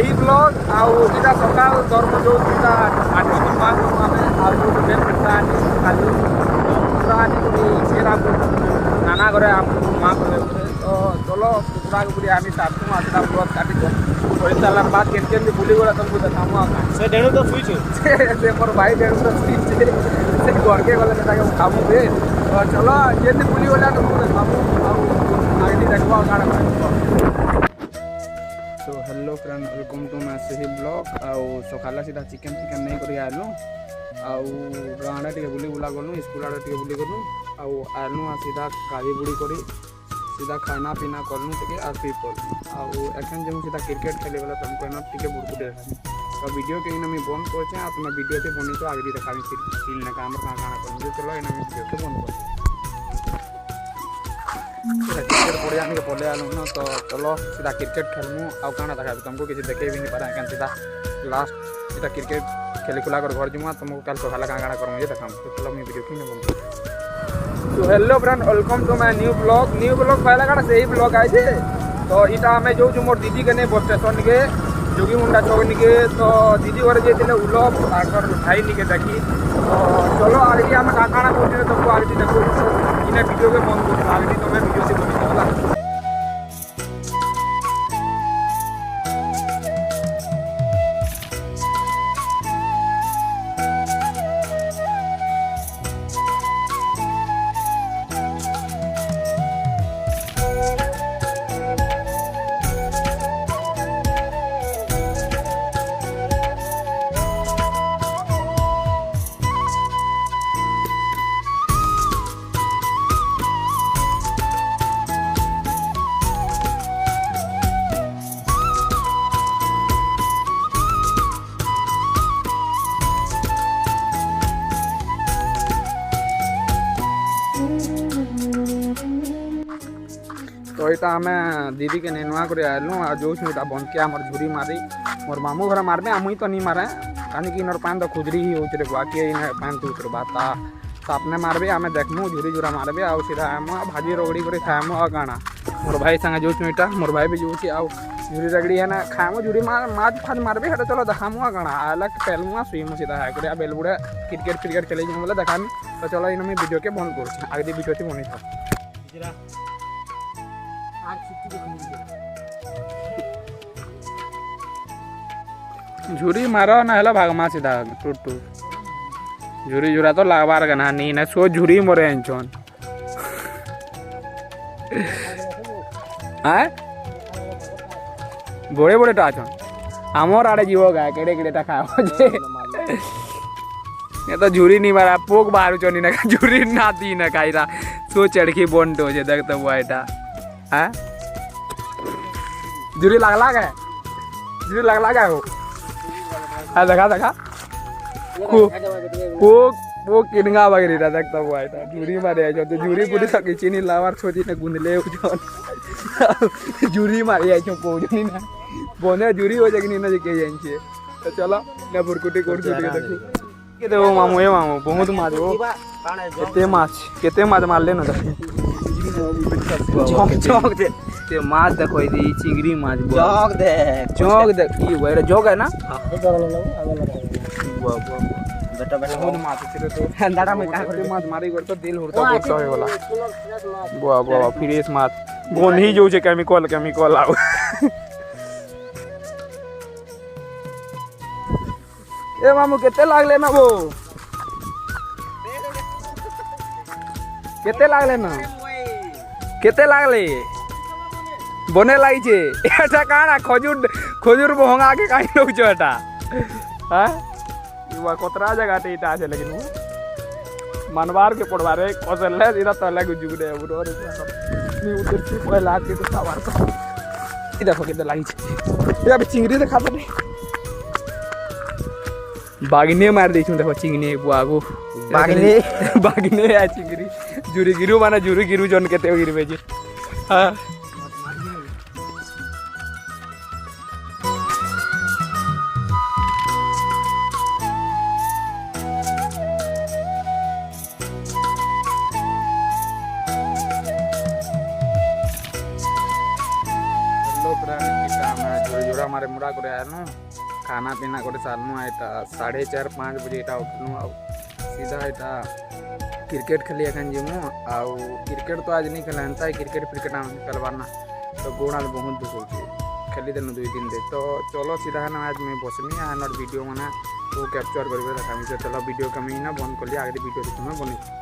ସେହି ବ୍ଲଗ୍ ଆଉ ଦୁଇଟା ସକାଳ ଧର୍ମ ଯେଉଁ ଦୁଇଟା ଆଣି ମା ଆମେ ଆଉ ଯେଉଁ ବେଲ କୁକୁଡ଼ା ଆଣି କାଲି କୁକୁଡ଼ା ଆଣିକରି ସେରା ନାନା ଘରେ ମା କରେ ତ ଚଲ କୁକୁଡ଼ାକୁ ପୁରୀ ଆଣି ସାରସୁଁ ଆସିଲା ବ୍ଲଗ୍ କାଟିଛ କରିସାରିଲା ବାଦ କେମିତି କେମିତି ବୁଲିଗଲା ତମକୁ ଦେખાମୁ ଆଉ ସେ ଡେଣୁ ତ ଶୁଇଛୁ ସେ ମୋର ଭାଇ ଦେଣୁ ତ ଶୁଇଛେ ସେ ଘରକେ ଗଲେ ତାକେ ଖାମୁ ଯେ ତ ଚଲ ଯେମିତି ବୁଲିଗଲା ତମକୁ ଦେખાମୁ ଆଉ ଆଗଠି ଦେଖିବ ଆଉ କାଣା କହିବ। So hello friend welcome to my सही ब्लॉग आउ सकाला सीधा चिकेन नहीं करी आलु आउ गाँडा टे बुली बुला गलु स्कूल आड़े टे बुली गलु आउ आलु आ सीधा काली बुड़ी करी सीधा खाना पीना कलु टे आ पीपल आउ एखन जो सीधा क्रिकेट खेले वाला तुमको एना टे बुड़बुड़े देखानी तो वीडियो के इना मैं बंद करछे आ तुम वीडियो ते बनी तो आगे देखाबी सीन ना काम काना करू चलो इना मैं वीडियो ते बंद कर क्रिकेट पड़िया के पड़े आलू न तो चलो सीधा क्रिकेट खेलमु आउ काना देखा तुमको किसी देखे भी नहीं पारा क्या सीधा लास्ट सीधा क्रिकेट खेली खुला कर घर जुमा तुमको कल सकाल काना काना करूँ ये देखा तो चलो मैं वीडियो की बंद। तो hello friend welcome to my new blog पहला काना से ही ब्लॉग आए थे तो इटा हमें जो मोर दीदी के नहीं बस स्टेशन के जोगी मुंडा चौक निके तो दीदी घर जाते उलभ आकर भाई निके देखी तो चलो आगे आम काना करें तुमको आगे देखो इन्हें वीडियो के बंद कर आगे तुम्हें वीडियो से बनी होला। तो यहाँ आम दीदी के नुआ कर आलु आ जो बंद के आम झुरी मारी मोर मामू घर मारबे मुई तो नहीं मारे कहीं कि पान तो खुजरी ही होते बाकी पान तो उतरवा तो अपने मारबे आम देखमु झुरी झुरा मारबे आउ सीधा आम भाजी रगड़ी कर खाएमु आ गाना मोर भाई संगे जो इटा मोर भाई भी जो आउ झुरी रगड़ी है ना खाएमु झुरी माछ फाज मारबे हेटा चलो देखामु आ गाना आला पेलमु शुईमु सीधा है कर बेल बुड़े क्रिकेट क्रिकेट खेले बोले देखामी तो चलो इन मैं वीडियो के बंद कर आगे वीडियो से बनी था झुरी मारो ना हेला भागमा सीधा टूट टूट झुरी झुरा तो लागबार गना नहीं ना सो झुरी मरे अंचन हां बड़े बड़े टाचन हमर आड़े जीवो गा केड़े केड़े टा खाओ जे ये तो झुरी नहीं मारा पोक बाहर चनी ना झुरी ना दी ना काईरा सो चढ़की बंटो जे देख तो वाइटा हां झुरी लागला है झुरी लागला है हो आ देखा देखा वो किनगा वगैरह देखता हुआ है झुरी मारे जो तो झुरी पूरी सकी चीनी लावार छोटी ने गुंदले जो झुरी मारे जो पोजनी ना बोने झुरी हो जाएगी ना के जाइए तो चलो ना बुरकुटी कोड छुटी देखो के देबो मामू ए मामू बहुत माछ हो केते माछ मार ले ना चौक चौक दे ते माछ देखो दी चिंगरी माछ चौक दे ई वेरे जोग है ना वाह वाह बेटा बेटा बहुत माछ छे तो अंदाड़ा में का करते माछ मारी कर तो दिल हुरता बोलता होय वाला वाह वाह फ्रेश माछ गोन ही जो छे केमिकल आउ ए मामू केते लागले ना वो केते लागले ना केते लागले बने लाई छे एटा काना खजूर भंगा के काई लोग छ एटा हां युवा कोतरा जगह टे इटा छे लेकिन मनवार के पड़वारे कसले इरा तले गुजुगडे बुरो रे नी उधर से पहला के तो सवार को ई देखो केते लाई छे ये अब चिंगरी देखा दे बागने मार देछू देखो चिंगनी बुआगो बागने आ चिंगरी जुरी गिरु माने जुरी गिरु जन केते गिरबे जे हां जोरा मारे मुरा खुला कर आलु खाना पीना कर सारनु यहाँ 4:30-5 बजे यहाँ उठनु आ सीधा यहाँ क्रिकेट खेली एखन जीमु आउ क्रिकेट तो आज नहीं खेला एंता ही क्रिकेट फ्रिकेट आम खेलबार ना तो गोड़ हाथ बहुत दुख हो खेली देनु 2 दिन दे तो चलो सीधा है ना आज मैं बसनी है वीडियो मना वो कैप्चर कर चलो वीडियो कमी ना बंद कर लिया आगे वीडियो देखना बनी।